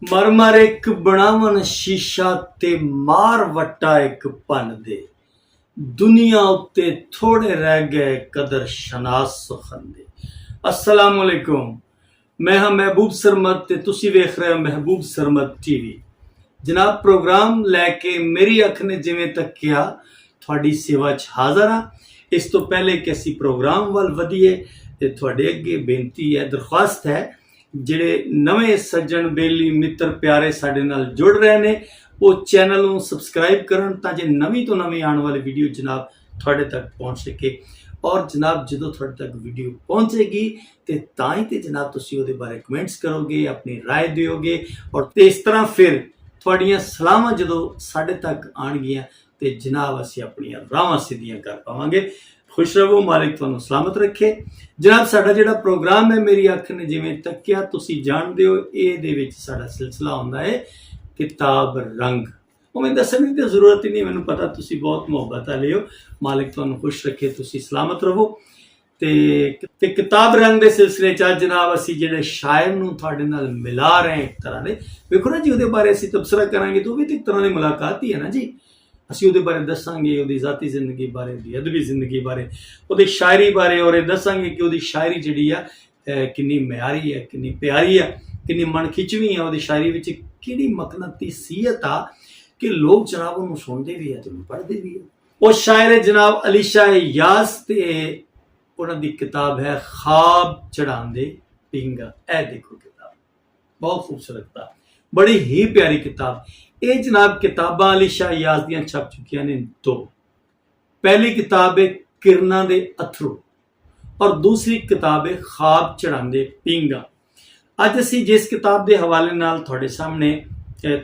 मर मर एक बनावन शीशा ते मार वट्टा एक भन दे। दुनिया उत्ते थोड़े रह गए कदर शनास सुखन दे। अस्सलाम वालेकुम, मैं हाँ महबूब सरमद ते तुसी वेख रहे हो महबूब सरमद टीवी। जनाब प्रोग्राम लैके मेरी अख ने जिवें तकिया थोड़ी सेवा च हाज़र हाँ। इस तो पहले कि असी प्रोग्राम वाल वधिए ते थोड़े अगे बेनती है, दरख्वास्त है, ਜਿਹੜੇ ਨਵੇਂ ਸੱਜਣ ਬੇਲੀ ਮਿੱਤਰ ਪਿਆਰੇ ਸਾਡੇ ਨਾਲ ਜੁੜ ਰਹੇ ਨੇ ਉਹ ਚੈਨਲ ਨੂੰ ਸਬਸਕ੍ਰਾਈਬ ਕਰਨ ਤਾਂ ਜੇ ਨਵੀਂ ਤੋਂ ਨਵੀਂ ਆਉਣ ਵਾਲੀ ਵੀਡੀਓ ਜਨਾਬ ਤੁਹਾਡੇ ਤੱਕ ਪਹੁੰਚ ਸਕੇ। ਔਰ ਜਨਾਬ ਜਦੋਂ ਤੁਹਾਡੇ ਤੱਕ ਵੀਡੀਓ ਪਹੁੰਚੇਗੀ ਤੇ ਤਾਂ ਹੀ ਤੇ ਜਨਾਬ ਤੁਸੀਂ ਉਹਦੇ ਬਾਰੇ ਕਮੈਂਟਸ ਕਰੋਗੇ, ਆਪਣੀ ਰਾਏ ਦਿਓਗੇ ਔਰ ਤੇ ਇਸ ਤਰ੍ਹਾਂ ਫਿਰ ਤੁਹਾਡੀਆਂ ਸਲਾਹਾਂ ਜਦੋਂ ਸਾਡੇ ਤੱਕ ਆਣਗੀਆਂ ਤੇ ਜਨਾਬ ਅਸੀਂ ਆਪਣੀਆਂ ਰਾਹਾਂ ਸਿੱਧੀਆਂ ਕਰ ਪਾਵਾਂਗੇ। खुश रहो, मालिक तुहानू सलामत रखे। जनाब साडा जिहड़ा प्रोग्राम है मेरी अख ने जिवें तकिया तुसी जानदे हो इहदे विच साडा सिलसिला हुंदा है किताब रंग। मैं दस्सण दी जरूरत ही नहीं, मैनूं पता तुसी बहुत मुहब्बत वाले हो। मालिक तुहानू खुश रखे, तुसी सलामत रहो। ते किताब रंग दे सिलसिले च जनाब असी जिहड़े शायर नूं तुहाडे नाल मिला रहे हैं एक तरह दे। वेखो ना जी उहदे बारे असी तबसरा करांगे तो भी तो एक तरह की मुलाकात ही है ना जी। ਅਸੀਂ ਉਹਦੇ ਬਾਰੇ ਦੱਸਾਂਗੇ, ਉਹਦੀ ਜ਼ਾਤੀ ਜ਼ਿੰਦਗੀ ਬਾਰੇ, ਉਹਦੀ ਅਦਬੀ ਜ਼ਿੰਦਗੀ ਬਾਰੇ, ਉਹਦੀ ਸ਼ਾਇਰੀ ਬਾਰੇ ਔਰ ਇਹ ਦੱਸਾਂਗੇ ਕਿ ਉਹਦੀ ਸ਼ਾਇਰੀ ਜਿਹੜੀ ਆ ਕਿੰਨੀ ਮਿਆਰੀ ਹੈ, ਕਿੰਨੀ ਪਿਆਰੀ ਆ, ਕਿੰਨੀ ਮਨ ਖਿੱਚਵੀਂ ਆ। ਉਹਦੀ ਸ਼ਾਇਰੀ ਵਿੱਚ ਕਿਹੜੀ ਮਕਨਤੀਸੀਅਤ ਆ ਕਿ ਲੋਕ ਜਨਾਬ ਉਹਨੂੰ ਸੁਣਦੇ ਵੀ ਆ ਤੇ ਉਹਨੂੰ ਪੜ੍ਹਦੇ ਵੀ ਆ। ਉਹ ਸ਼ਾਇਰ ਹੈ ਜਨਾਬ ਅਲੀ ਸ਼ਾਹ ਯਾਸ ਤੇ ਉਹਨਾਂ ਦੀ ਕਿਤਾਬ ਹੈ ਖਾਬ ਚੜਾਉਂਦੇ ਪਿੰਗਾ। ਇਹ ਦੇਖੋ ਕਿਤਾਬ ਬਹੁਤ ਖੂਬਸੂਰਤ ਕਿਤਾਬ, बड़ी ही प्यारी किताब। ये जनाब किताबां अली शाह यास दियां छप चुकियां ने दो। पहली किताब है किरना दे अथरू और दूसरी किताब है ख्वाब चढ़ांदे पींगा। अज असी जिस किताब के हवाले नाल थोड़े सामने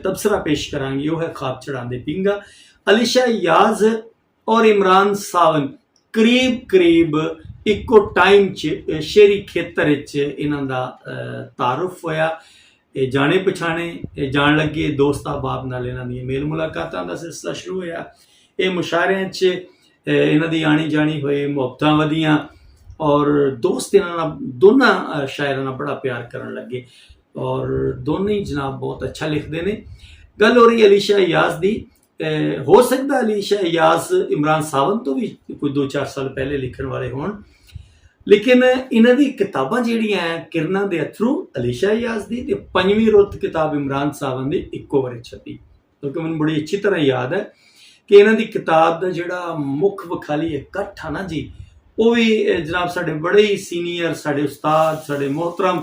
तबसरा पेश करांगे वो है ख्वाब चढ़ांदे पींगा। अली शाह यास और इमरान सावन करीब करीब इको टाइम च शेरी खेतर इन्हां दा तारुफ होया। ये जाने पछाने जान लगे, दोस्त अहबाब नाल इन्हां दी मेल मुलाकातां दा सिलसिला शुरू होया। ये मुशायरियां च इन्हां दी आनी जानी होए, मुहब्बतां वधियां और दोस्त इन्हां नाल दोनों शायरां नाल बड़ा प्यार करन लगे और दोनों ही जनाब बहुत अच्छा लिखते हैं। गल हो रही अली शाह यास दी। हो सकता अली शाह यास इमरान सावन तो भी कोई 2-4 साल पहले लिखण वाले होण, लेकिन इन्हां दी किताबां जिहड़ियां किरना दे अथरू अली शाह यास दी ते पंजवीं रुत किताब इमरान सावन दी इक्को बारी छपी। क्योंकि मैनूं बड़ी अच्छी तरह याद है कि इन्हां दी किताब दा जिहड़ा मुख विखाली इकट्ठ आ ना जी, वो भी जनाब साडे बड़े ही सीनियर, साडे उस्ताद, साडे मोहतरम,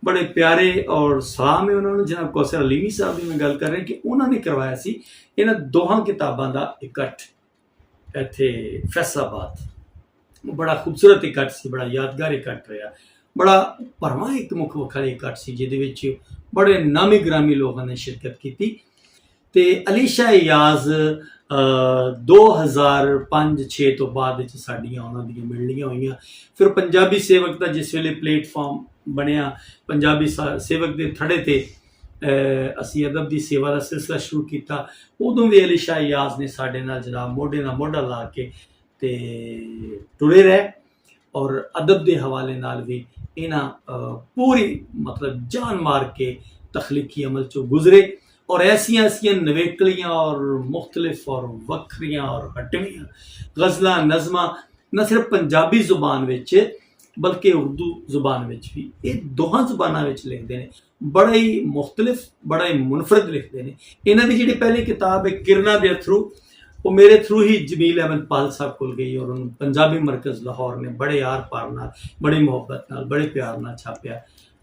बड़े प्यारे और सलाम है उन्होंने जनाब कौसर अलीमी साहब की मैं गल कर रहा कि उन्होंने करवाया सी इन्हां दोहां किताबां दा इकट्ठ इत्थे फैसलाबाद। बड़ा खूबसूरत इकट्ठ सी, बड़ा यादगार इकट्ठ रहा, बड़ा भरवां एक मुख विखाली इकट्ठ सी जिहदे विच बड़े नामी ग्रामी लोगों ने शिरकत की। ते अली शाह यास 2005-6 तो बाद साडियां उन्हां दियां मिलनियां होईयां। फिर पंजाबी सेवक का जिस वेले प्लेटफॉर्म बनिया, पंजाबी सेवक के थड़े ते असी अदब की सेवा का सिलसिला शुरू किया। उदों भी अली शाह यास ने साडे नाल जनाब मोढे नाल मोढा ला के ते टुरे रहे और अदब के हवाले नाल भी इन्हां पूरी मतलब जान मार के तखलीकी अमल चो गुजरे और ऐसियां ऐसियां नवेकलियां और मुख्तलिफ और वखरियां और हटवियां गज़लां नज़मां न सिर्फ पंजाबी जुबान विच बल्कि उर्दू जुबान विच भी, ये दोहां जुबानां विच लिखदे ने। बड़ा ही मुख्तलिफ, बड़ा ही मुनफरद लिखदे ने। इन्हां दी जिहड़ी पहली किताब है किरना दे अथरू, वो मेरे थ्रू ही जमील अहमद पाल साहब को गई और पंजाबी मरकज़ लाहौर ने बड़े यार पार नाल, बड़ी मोहब्बत नाल, बड़े प्यार नाल छापया।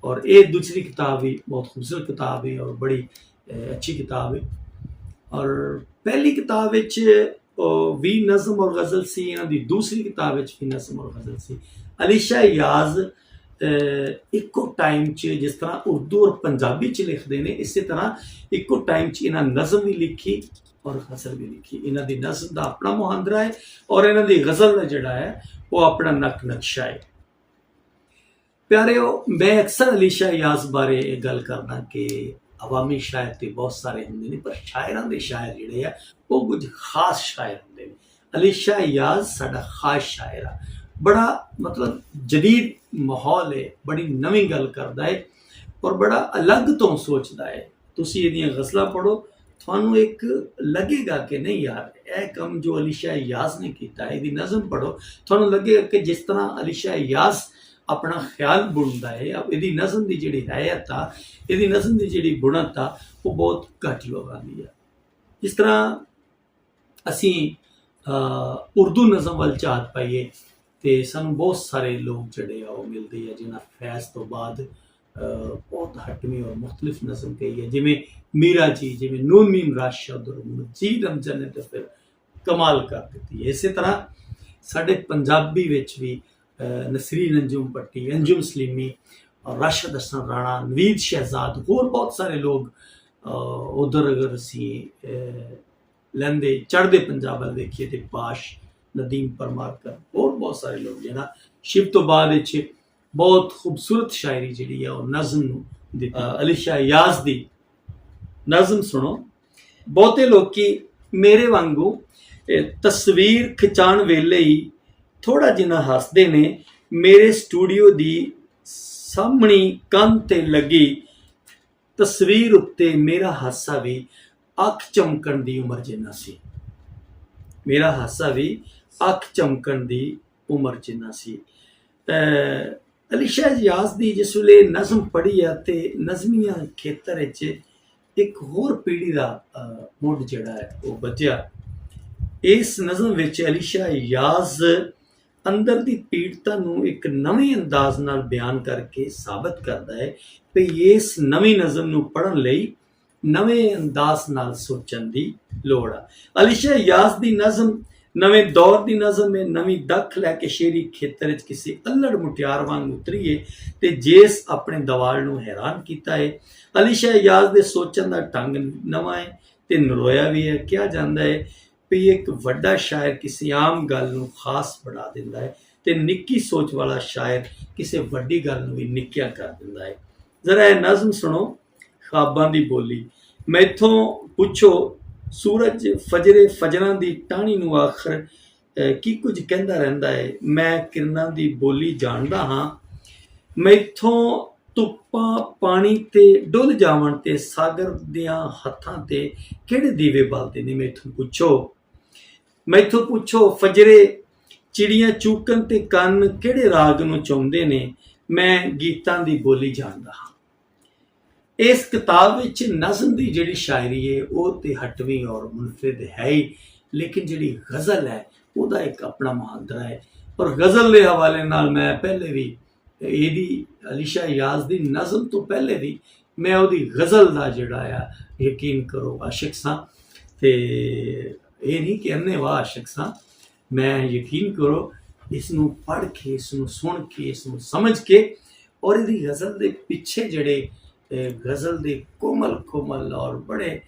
और ये दूसरी किताब भी बहुत खूबसूरत किताब है और बड़ी अच्छी किताब है। और पहली किताब भी नज़म और गज़ल सी, इन्हां दी दूसरी किताब भी नज़म और गज़ल सी। अली शाह यास इको टाइम च जिस तरह उर्दू और पंजाबी च लिखते हैं, इस तरह इको टाइम च इन्हां नज़म भी लिखी और गज़ल भी लिखी। इन्हां दी नज़म का अपना मुहांदरा है और इन्हां दी गज़ल का जिहड़ा है वो अपना नक नक्शा है। प्यारेओ, मैं अक्सर अली शाह यास बारे गल करना कि अवामी शायर तो बहुत सारे होंगे ने, पर शायरां दे शायर जिहड़े आ वो कुछ खास शायर होंगे ने। अली शाह यास साडा खास शायर आ, बड़ा मतलब जदीद माहौल है, बड़ी नवीं गल करदा है और बड़ा अलग तो सोचता है। ਤੁਸੀਂ ਇਹਦੀਆਂ ਗਜ਼ਲਾਂ ਪੜ੍ਹੋ, ਤੁਹਾਨੂੰ ਇੱਕ ਲੱਗੇਗਾ ਕਿ ਨਹੀਂ ਯਾਰ ਇਹ ਕੰਮ ਜੋ ਅਲੀ ਸ਼ਾਹ ਯਾਜ਼ ਨੇ ਕੀਤਾ, ਇਹਦੀ ਨਜ਼ਮ ਪੜ੍ਹੋ, ਤੁਹਾਨੂੰ ਲੱਗੇਗਾ ਕਿ ਜਿਸ ਤਰ੍ਹਾਂ ਅਲੀ ਸ਼ਾਹ ਯਾਜ਼ ਆਪਣਾ ਖਿਆਲ ਬੁਣਦਾ ਹੈ, ਇਹਦੀ ਨਜ਼ਮ ਦੀ ਜਿਹੜੀ ਹੈਤ ਆ, ਇਹਦੀ ਨਜ਼ਮ ਦੀ ਜਿਹੜੀ ਬੁਣਤ ਆ, ਉਹ ਬਹੁਤ ਘੱਟ ਲੋਕਾਂ ਦੀ ਆ। ਜਿਸ ਤਰ੍ਹਾਂ ਅਸੀਂ ਉਰਦੂ ਨਜ਼ਮ ਵੱਲ ਝਾਤ ਪਾਈਏ ਤੇ ਸਾਨੂੰ ਬਹੁਤ ਸਾਰੇ ਲੋਕ ਜਿਹੜੇ ਆ ਉਹ ਮਿਲਦੇ ਆ ਜਿਨ੍ਹਾਂ ਫੈਜ਼ ਤੋਂ ਬਾਅਦ ਬਹੁਤ ਹਟਵੀਂ ਔਰ ਮੁਖਤਲਿਫ ਨਜ਼ਮ ਕਹੀ ਹੈ, ਜਿਵੇਂ ਮੀਰਾ ਜੀ, ਜਿਵੇਂ ਨੂਨ ਮੀਮ ਰਾਸ਼ਦ ਔਰ ਮਜੀਦ ਅਮਜਦ ਨੇ ਤਾਂ ਫਿਰ ਕਮਾਲ ਕਰ ਦਿੱਤੀ। ਇਸੇ ਤਰ੍ਹਾਂ ਸਾਡੇ ਪੰਜਾਬੀ ਵਿੱਚ ਵੀ ਨਸਰੀਨ ਅੰਜੁਮ ਭੱਟੀ, ਅੰਜੁਮ ਸਲੀਮੀ ਔਰ ਰਾਸ਼ਦ ਹਸਨ ਰਾਣਾ, ਨਵੀਦ ਸ਼ਹਿਜ਼ਾਦ, ਹੋਰ ਬਹੁਤ ਸਾਰੇ ਲੋਕ ਉਧਰ ਅਗਰ ਅਸੀਂ ਲੈਂਦੇ ਚੜ੍ਹਦੇ ਪੰਜਾਬ ਵੱਲ ਵੇਖੀਏ ਤੇ ਪਾਸ਼, ਨਦੀਮ ਪਰਮਾਰਕਰ, ਹੋਰ ਬਹੁਤ ਸਾਰੇ ਲੋਕ ਜਿਹੜਾ ਸ਼ਿਵ ਤੋਂ ਬਾਅਦ ਵਿੱਚ ਬਹੁਤ ਖੂਬਸੂਰਤ ਸ਼ਾਇਰੀ ਜਿਹੜੀ ਆ ਉਹ ਨਜ਼ਮ ਨੂੰ ਦਿੱਤੀ। ਅਲੀ ਸ਼ਾਹ ਯਾਜ਼ ਦੀ ਨਜ਼ਮ ਸੁਣੋ। ਬਹੁਤੇ ਲੋਕੀ ਮੇਰੇ ਵਾਂਗੂ ਤਸਵੀਰ ਖਿਚਾਉਣ ਵੇਲੇ ਹੀ ਥੋੜਾ ਜਿਹਾ ਹੱਸਦੇ ਨੇ। ਮੇਰੇ ਸਟੂਡੀਓ ਦੀ ਸਾਹਮਣੀ ਕੰਧ ਤੇ ਲੱਗੀ ਤਸਵੀਰ ਉੱਤੇ ਮੇਰਾ ਹਾਸਾ ਵੀ ਅੱਖ ਚਮਕਣ ਦੀ ਉਮਰ ਜਿੰਨਾ ਸੀ। ਮੇਰਾ ਹਾਸਾ ਵੀ ਅੱਖ ਚਮਕਣ ਦੀ ਉਮਰ ਜਿੰਨਾ ਸੀ। ਅਲੀ ਸ਼ਾਹ ਯਾਜ਼ ਦੀ ਜਿਸ ਵੇਲੇ ਨਜ਼ਮ ਪੜ੍ਹੀ ਆ ਤੇ ਨਜ਼ਮੀਆਂ ਖੇਤਰ ਵਿੱਚ ਇੱਕ ਹੋਰ ਪੀੜ੍ਹੀ ਦਾ ਮੁੱਢ ਜਿਹੜਾ ਹੈ ਉਹ ਬੱਝਿਆ। ਇਸ ਨਜ਼ਮ ਵਿੱਚ ਅਲੀ ਸ਼ਾਹ ਯਾਜ਼ ਅੰਦਰ ਦੀ ਪੀੜਤਾ ਨੂੰ ਇੱਕ ਨਵੇਂ ਅੰਦਾਜ਼ ਨਾਲ ਬਿਆਨ ਕਰਕੇ ਸਾਬਤ ਕਰਦਾ ਹੈ ਕਿ ਇਸ ਨਵੀਂ ਨਜ਼ਮ ਨੂੰ ਪੜ੍ਹਨ ਲਈ ਨਵੇਂ ਅੰਦਾਜ਼ ਨਾਲ ਸੋਚਣ ਦੀ ਲੋੜ ਆ। ਅਲੀ ਸ਼ਾਹ ਯਾਜ਼ ਦੀ ਨਜ਼ਮ ਨਵੇਂ ਦੌਰ ਦੀ ਨਜ਼ਮ ਹੈ, ਨਵੀਂ ਦੱਖ ਲੈ ਕੇ ਸ਼ੇਰੀ ਖੇਤਰ ਵਿੱਚ ਕਿਸੇ ਅਲੜ ਮੁਟਿਆਰ ਵਾਂਗ ਉਤਰੀ ਹੈ ਤੇ ਜਿਸ ਆਪਣੇ ਦਵਾਲ ਨੂੰ ਹੈਰਾਨ ਕੀਤਾ ਹੈ। ਅਲੀ ਸ਼ਾਹ ਯਾਜ਼ ਦੇ ਸੋਚਣ ਦਾ ਢੰਗ ਨਵਾਂ ਹੈ ਤੇ ਨਰੋਇਆ ਵੀ ਹੈ। ਕਿਹਾ ਜਾਂਦਾ ਹੈ ਵੀ ਇੱਕ ਵੱਡਾ ਸ਼ਾਇਰ ਕਿਸੇ ਆਮ ਗੱਲ ਨੂੰ ਖਾਸ ਬਣਾ ਦਿੰਦਾ ਹੈ ਤੇ ਨਿੱਕੀ ਸੋਚ ਵਾਲਾ ਸ਼ਾਇਰ ਕਿਸੇ ਵੱਡੀ ਗੱਲ ਨੂੰ ਵੀ ਨਿੱਕਿਆ ਕਰ ਦਿੰਦਾ ਹੈ। ਜ਼ਰਾ ਇਹ ਨਜ਼ਮ ਸੁਣੋ, ਖਾਬਾਂ ਦੀ ਬੋਲੀ। ਮੈਥੋਂ ਪੁੱਛੋ ਸੂਰਜ ਫਜਰੇ ਫਜਰਾਂ ਦੀ ਟਾਹਣੀ ਨੂੰ ਆਖਰ ਕੀ ਕੁਝ ਕਹਿੰਦਾ ਰਹਿੰਦਾ ਹੈ। ਮੈਂ ਕਿਰਨਾਂ ਦੀ ਬੋਲੀ ਜਾਣਦਾ ਹਾਂ। ਮੈਥੋਂ ਧੁੱਪਾਂ ਪਾਣੀ ਤੇ ਡੁੱਲ ਜਾਵਣ ਤੇ ਸਾਗਰ ਦੀਆਂ ਹੱਥਾਂ ਤੇ ਕਿਹੜੇ ਦੀਵੇ ਬਲਦੇ ਨੇ। ਮੈਥੋਂ ਪੁੱਛੋ ਫਜਰੇ ਚਿੜੀਆਂ ਚੂਕਣ ਤੇ ਕੰਨ ਕਿਹੜੇ ਰਾਗ ਨੂੰ ਚਾਹੁੰਦੇ ਨੇ। ਮੈਂ ਗੀਤਾਂ ਦੀ ਬੋਲੀ ਜਾਣਦਾ ਹਾਂ। ਇਸ ਕਿਤਾਬ ਵਿੱਚ ਨਜ਼ਮ ਦੀ ਜਿਹੜੀ ਸ਼ਾਇਰੀ ਹੈ ਉਹ ਤੇ ਹਟਵੀਂ ਔਰ ਮੁਨਫਰਿਦ ਹੈ ਹੀ, ਲੇਕਿਨ ਜਿਹੜੀ ਗਜ਼ਲ ਹੈ ਉਹਦਾ ਇੱਕ ਆਪਣਾ ਮੁਹਾਂਦਰਾ ਹੈ। ਔਰ ਗਜ਼ਲ ਦੇ ਹਵਾਲੇ ਨਾਲ ਮੈਂ ਪਹਿਲੇ ਵੀ ਇਹਦੀ ਅਲੀ ਸ਼ਾਹ ਯਾਜ਼ ਦੀ ਨਜ਼ਮ ਤੋਂ ਪਹਿਲੇ ਵੀ ਮੈਂ ਉਹਦੀ ਗਜ਼ਲ ਦਾ ਜਿਹੜਾ ਆ ਯਕੀਨ ਕਰੋ ਆਸ਼ਿਕ ਸਾਂ। ਤੇ ਇਹ ਨਹੀਂ ਕਿ ਅੰਨ੍ਹੇਵਾਹ ਆਸ਼ਿਕ ਸਾਂ, ਮੈਂ ਯਕੀਨ ਕਰੋ ਇਸ ਨੂੰ ਪੜ੍ਹ ਕੇ, ਇਸ ਨੂੰ ਸੁਣ ਕੇ, ਇਸ ਨੂੰ ਸਮਝ ਕੇ ਔਰ ਇਹਦੀ ਗਜ਼ਲ ਦੇ ਪਿੱਛੇ ਜਿਹੜੇ ਗਜ਼ਲ ਦੇ ਕੋਮਲ ਔਰ ਬੜੇ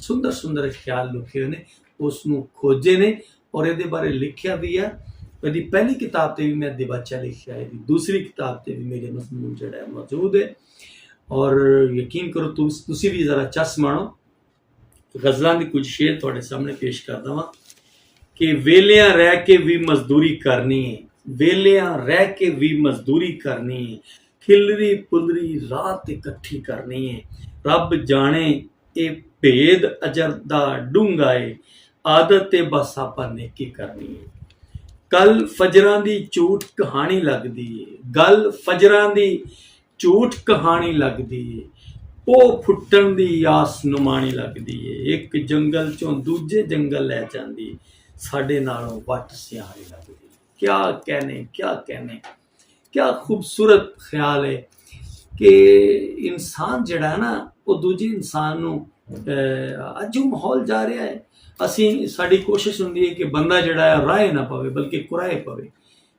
ਸੁੰਦਰ ਖਿਆਲ ਲਿਖੇ ਹੋਏ ਨੇ ਉਸ ਨੂੰ ਖੋਜੇ ਨੇ ਔਰ ਇਹਦੇ ਬਾਰੇ ਲਿਖਿਆ ਵੀ ਆ। ਇਹਦੀ ਪਹਿਲੀ ਕਿਤਾਬ ਤੇ ਵੀ ਮੈਂ ਦਿਬਾਚਾ ਲਿਖਿਆ, ਇਹਦੀ ਦੂਸਰੀ ਕਿਤਾਬ ਤੇ ਵੀ ਮੇਰੇ ਮਜ਼ਮੂਨ ਜਿਹੜਾ ਮੌਜੂਦ ਹੈ। ਔਰ ਯਕੀਨ ਕਰੋ ਤੁਸੀਂ ਵੀ ਜ਼ਰਾ ਚਸ ਮਾਣੋ। ਗਜ਼ਲਾਂ ਦੀ ਕੁਝ ਸ਼ੇਰ ਤੁਹਾਡੇ ਸਾਹਮਣੇ ਪੇਸ਼ ਕਰਦਾ ਵਾਂ ਕਿ ਵੇਲਿਆਂ ਰਹਿ ਕੇ ਵੀ ਮਜ਼ਦੂਰੀ ਕਰਨੀ ਹੈ, ਵੇਲਿਆਂ ਰਹਿ ਕੇ ਵੀ ਮਜ਼ਦੂਰੀ ਕਰਨੀ ਹੈ, ਖਿਲਰੀ ਪੁਲਰੀ ਰਾਤ ਇਕੱਠੀ ਕਰਨੀ ਹੈ। ਰੱਬ ਜਾਣੇ ਇਹ ਭੇਦ ਅਜਰ ਦਾ ਡੂੰਘਾ ਏ, ਆਦਤ ਤੇ ਬਸ ਆਪਾਂ ਨੇਕੀ ਕਰਨੀ ਹੈ। ਕੱਲ ਫਜਰਾਂ ਦੀ ਝੂਠ ਕਹਾਣੀ ਲੱਗਦੀ ਏ, ਗੱਲ ਫਜਰਾਂ ਦੀ ਝੂਠ ਕਹਾਣੀ ਲੱਗਦੀ ਏ, ਉਹ ਫੁੱਟਣ ਦੀ ਆਸ ਨੁਮਾਣੀ ਲੱਗਦੀ ਏ। ਇੱਕ ਜੰਗਲ ਚੋਂ ਦੂਜੇ ਜੰਗਲ ਲੈ ਜਾਂਦੀ, ਸਾਡੇ ਨਾਲੋਂ ਵੱਟ ਸਿਆਣੀ ਲੱਗਦੀ। ਕਿਆ कहने क्या खूबसूरत ख्याल है कि इंसान ਜਿਹੜਾ ਨਾ ਉਹ ਦੂਜੇ ਇਨਸਾਨ ਨੂੰ ਅੱਜ ਉਹ ਮਾਹੌਲ ਜਾ ਰਿਹਾ ਹੈ। ਅਸੀਂ ਸਾਡੀ ਕੋਸ਼ਿਸ਼ ਹੁੰਦੀ ਹੈ ਕਿ ਬੰਦਾ ਜਿਹੜਾ ਹੈ ਰਾਏ ਨਾ ਪਵੇ ਬਲਕਿ ਕੁਰਾਏ ਪਵੇ।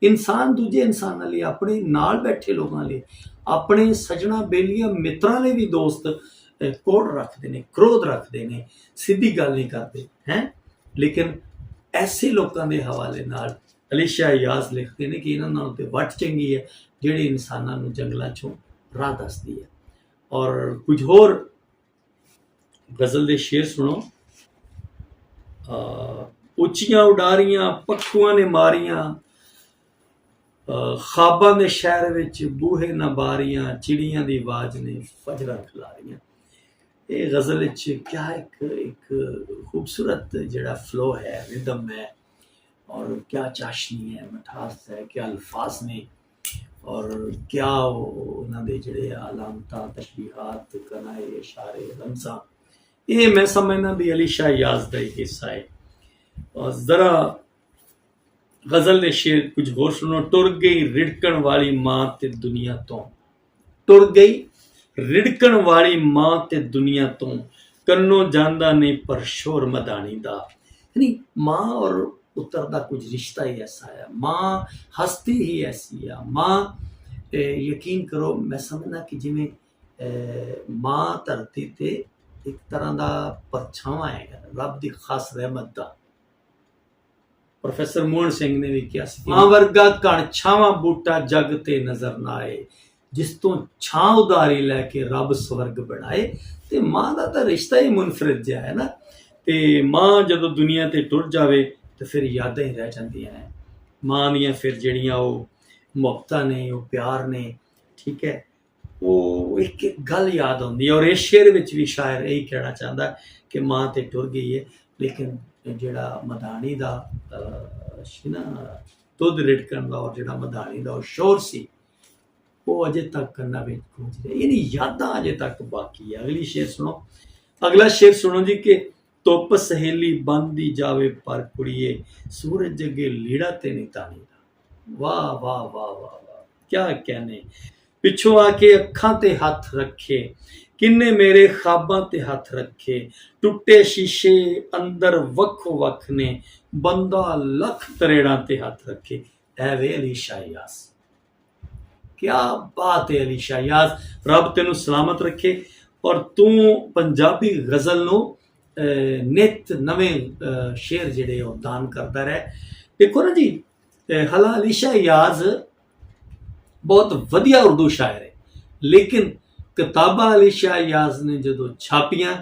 ਇਨਸਾਨ ਦੂਜੇ ਇਨਸਾਨਾਂ ਲਈ, ਆਪਣੇ ਨਾਲ ਬੈਠੇ ਲੋਕਾਂ ਲਈ, ਆਪਣੇ ਸਜਣਾ ਬੇਲੀਆਂ ਮਿੱਤਰਾਂ ਲਈ ਵੀ ਦੋਸਤ ਕੋਡ ਰੱਖਦੇ ਨੇ, ਕ੍ਰੋਧ ਰੱਖਦੇ ਨੇ, ਸਿੱਧੀ ਗੱਲ ਨਹੀਂ ਕਰਦੇ ਹੈ। ਲੇਕਿਨ ਐਸੇ ਲੋਕਾਂ ਦੇ ਹਵਾਲੇ ਨਾਲ ਅਲੀ ਸ਼ਾਹ ਯਾਜ਼ ਲਿਖਦੇ ਨੇ ਕਿ ਇਹਨਾਂ ਨਾਲੋਂ ਤੇ ਵੱਟ ਚੰਗੀ ਹੈ ਜਿਹੜੀ ਇਨਸਾਨਾਂ ਨੂੰ ਜੰਗਲਾਂ ਚੋਂ ਰਾਹ ਦੱਸਦੀ ਹੈ। ਔਰ ਕੁਝ ਹੋਰ ਗਜ਼ਲ ਦੇ ਸ਼ੇਰ ਸੁਣੋ। ਉੱਚੀਆਂ ਉਡਾਰੀਆਂ ਪੱਖੂਆਂ ਨੇ ਮਾਰੀਆਂ, ਖਾਬਾਂ ਦੇ ਸ਼ਹਿਰ ਵਿੱਚ ਬੂਹੇ ਨਾ ਬਾਰੀਆਂ, ਚਿੜੀਆਂ ਦੀ ਆਵਾਜ਼ ਨੇ ਫਜਰਾਂ ਖਿਲਾਰੀਆਂ। ये गज़ल क्या एक खूबसूरत जड़ा फ्लो है, रिदम है, और क्या चाशनी है, मिठास है, क्या अल्फाज ने, और क्या उन्होंने दे जड़े अलामतां तशबीहात कनाए इशारे रमज़ां, ये मैं समझना भी अली शाह याज़ दा एक हिस्सा है। और ज़रा गज़ल दे शेर कुछ होर सुनो। टुर गई रिड़कण वाली मां ते दुनिया तो, टुर गई रिड़कण वाली मां ते दुनिया तो, कन्नो जांदा नहीं पर शोर मदानी दा। यानी मां और पुत्र दा कुछ रिश्ता ही ऐसा है, मां हस्ती ही ऐसी है। मां यकीन करो मैं समझना कि जिमें मां धरती ते एक तरह दा परछावां है रब दी खास रहमत दा। प्रोफेसर मोहन सिंह ने भी किया सी, मां वर्गा कण छावां बूटा जग ते नजर ना आए, जिस तो छां उधारी लैके रब स्वर्ग बनाए। ते मां दा तां रिश्ता ही मुनफरिद जिहा है ना। ते मां जदों दुनिया ते टुर जावे ते फिर यादां ही रह जांदियां ने। मां दियां फिर जेहड़ियां ओह मुहब्बतां ने, ओह प्यार ने, ठीक है, वो एक एक गल याद आउंदी है। और इस शेर विच भी शायर यही कहना चाहता कि मां ते टुर गई है, लेकिन जेड़ा मदानी दा सी ना दुध रिड़कण दा, और जेड़ा मदानी दा शोर सी, वो अजे तक कन्ना विच गूंज रहा है, यानी यादां अजे तक बाकी है। अगली शेर सुनो, अगला शेर सुनो जी कि धुप सहेली बनदी जावे पर कुड़िए, सूरज अगे लीड़ा ते नहीं तानी दा। वाह वाह वाह वाह वाह, क्या कहने। पिछों आके अखां ते हथ रखे, किन्ने मेरे ख्वाबां ते हथ रखे, टुटे शीशे अंदर वक्खो वक्ख ने, बंदा लख तरेड़ां ते हथ रखे। ऐ वे अली शाह याज़, क्या बात है अली शाह याज़, रब तेनू सलामत रखे। और तू पंजाबी गज़ल नू नित नवें शेर जिहड़े ओह दान करता रहे। देखो ना जी, हला अली शाह याज़ बहुत वधिया उर्दू शायर है, लेकिन किताबां अली शाह याज़ ने जदों छापियां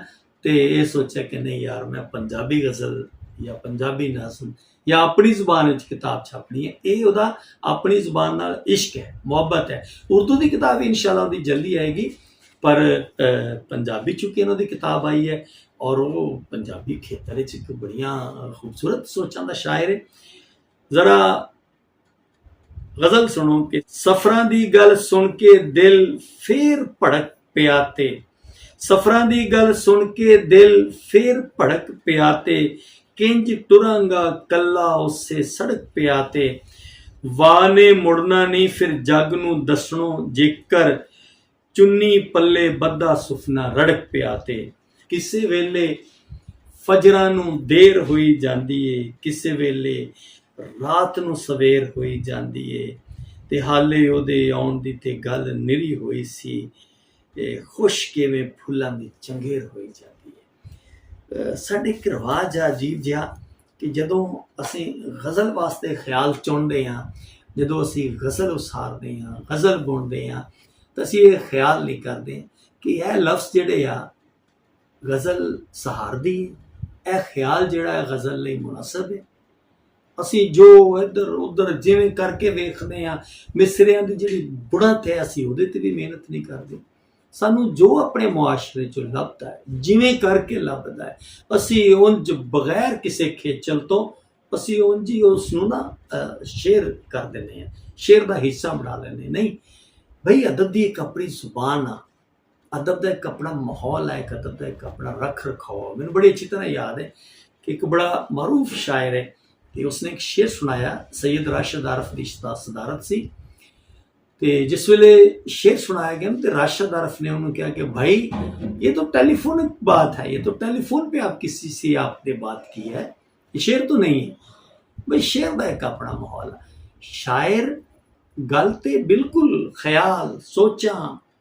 ते ये सोचा कि नहीं यार मैं पंजाबी गज़ल या पंजाबी नज़म या अपनी जुबान विच किताब छापनी है। ये उहदा अपनी जुबान नाल इश्क है, मुहब्बत है। उर्दू की किताब इंशाअल्लाह उहदी जल्दी आएगी, पर पंजाबी चूंकि उहदी किताब आई है, और वो पंजाबी खेतर विच एक बड़ियां खूबसूरत सोचां दा शायर है। जरा गज़ल सुनो कि सफरां दी गल सुन के दिल फिर भड़क पिया ते, सफरां दी गल सुन के दिल फिर भड़क पिया ते, किंज टुरांगा कल्ला उसे सड़क पिया ते, वाह ने मुड़ना नहीं फिर जग नू दसणो, जेकर चुन्नी पल्ले बद्धा सुफना रड़क पिया ते। किसे वेले फजरां नू देर होई जांदी है, किसे वेले रात नू सवेर होई जांदी है, ते हाले ओहदे आउण दी ते गल निरी होई सी, खुश किवें फुल्लां दी चंगेर होई जांदी है। साडे एक रिवाज आ अजीब जिहा कि जदों असीं गज़ल वास्ते ख्याल चुनदे हां, जदों असीं गज़ल उसारदे हां, गज़ल बुनदे हां, तां असीं ये ख्याल नहीं करदे कि यह लफ्ज़ जिहड़े आ गज़ल सहारदी है, यह ख्याल जिहड़ा है गज़ल लई मुनासिब है। असी जो इधर उधर जिवें करके वेखदे हां, मिसरियां दी जिहड़ी बुणत है असीं उहदे ते भी मेहनत नहीं करदे। सानू जो अपने मुआशरे चों लभदा है, जिवें करके लभदा है, असीं उंज बगैर किसी खेचल तो असीं उंज ही उसनू ना शेयर कर दिंदे हां, शेर दा हिस्सा बना लैंदे। नहीं भाई, अदब दी एक अपनी जुबान आ, अदब दा एक अपना माहौल है, एक अदब दा एक अपना रख रखाव। मैनूं बड़ी अच्छी तरह याद है कि एक बड़ा मरूफ शायर है कि उसने एक शेर सुनाया, सैयद राशिद आरफ दी सदारत सी, ते जिस वेले शेर सुनाया गया तो राशिद आरफ ने उन्होंने कहा कि भाई ये तो टेलीफोनिक बात है, ये तो टेलीफोन पे आप किसी से आपने बात की है, ये शेर तो नहीं है। भाई शेर का एक अपना माहौल है, शायर गल ते बिल्कुल ख्याल सोचा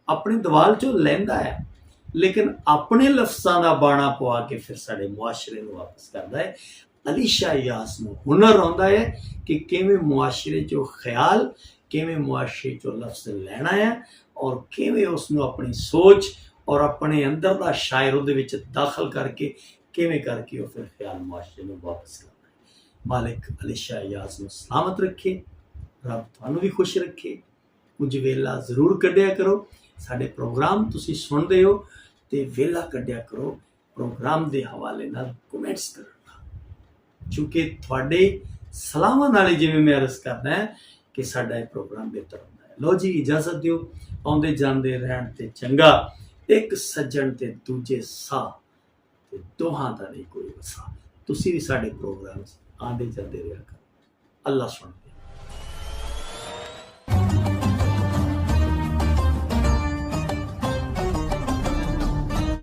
अपने दवाल चो लैंदा है, लेकिन अपने लफ्ज़ां दा बाणा पवा के फिर साडे मुआशरे नूं वापस करदा है। अली शाह याज़ नूं हुनर आउंदा है कि किवें मुआशरे चो ख्याल, किवें मुआशरे चो लफ्ज़ लैना है, और किवें उसनूं अपनी सोच और अपने अंदर दा शायर उहदे विच दाखल करके किवें करके वो फिर ख्याल मुआशरे नूं वापस करना है। मालिक अली शाह याज़ नूं सलामत रखे, रब तुहानूं भी खुश रखे। कुछ वेला जरूर कढ़िया करो, साडे प्रोग्राम तुसीं सुणदे हो ਤੇ ਵੇਲਾ ਕੱਢਿਆ ਕਰੋ ਪ੍ਰੋਗਰਾਮ ਦੇ ਹਵਾਲੇ ਨਾਲ ਕਮੈਂਟਸ ਕਰਨ ਦਾ, ਕਿਉਂਕਿ ਤੁਹਾਡੇ ਸਲਾਹਾਂ ਨਾਲ ਹੀ ਜਿਵੇਂ ਮੈਂ ਅਰਜ਼ ਕਰਦਾ ਹੈ ਕਿ ਸਾਡਾ ਇਹ ਪ੍ਰੋਗਰਾਮ ਬਿਹਤਰ ਹੁੰਦਾ ਹੈ। ਲਓ ਜੀ, ਇਜਾਜ਼ਤ ਦਿਓ, ਆਉਂਦੇ ਜਾਂਦੇ ਰਹਿਣ ਤੇ ਚੰਗਾ, ਇੱਕ ਸੱਜਣ ਤੇ ਦੂਜੇ ਸਾਹ, ਤੇ ਦੋਹਾਂ ਦਾ ਨਹੀਂ ਕੋਈ ਵਸਾ। ਤੁਸੀਂ ਵੀ ਸਾਡੇ ਪ੍ਰੋਗਰਾਮ 'ਚ ਆਉਂਦੇ ਜਾਂਦੇ ਰਿਹਾ ਕਰੋ। ਅੱਲਾ ਸੁਣਦੇ।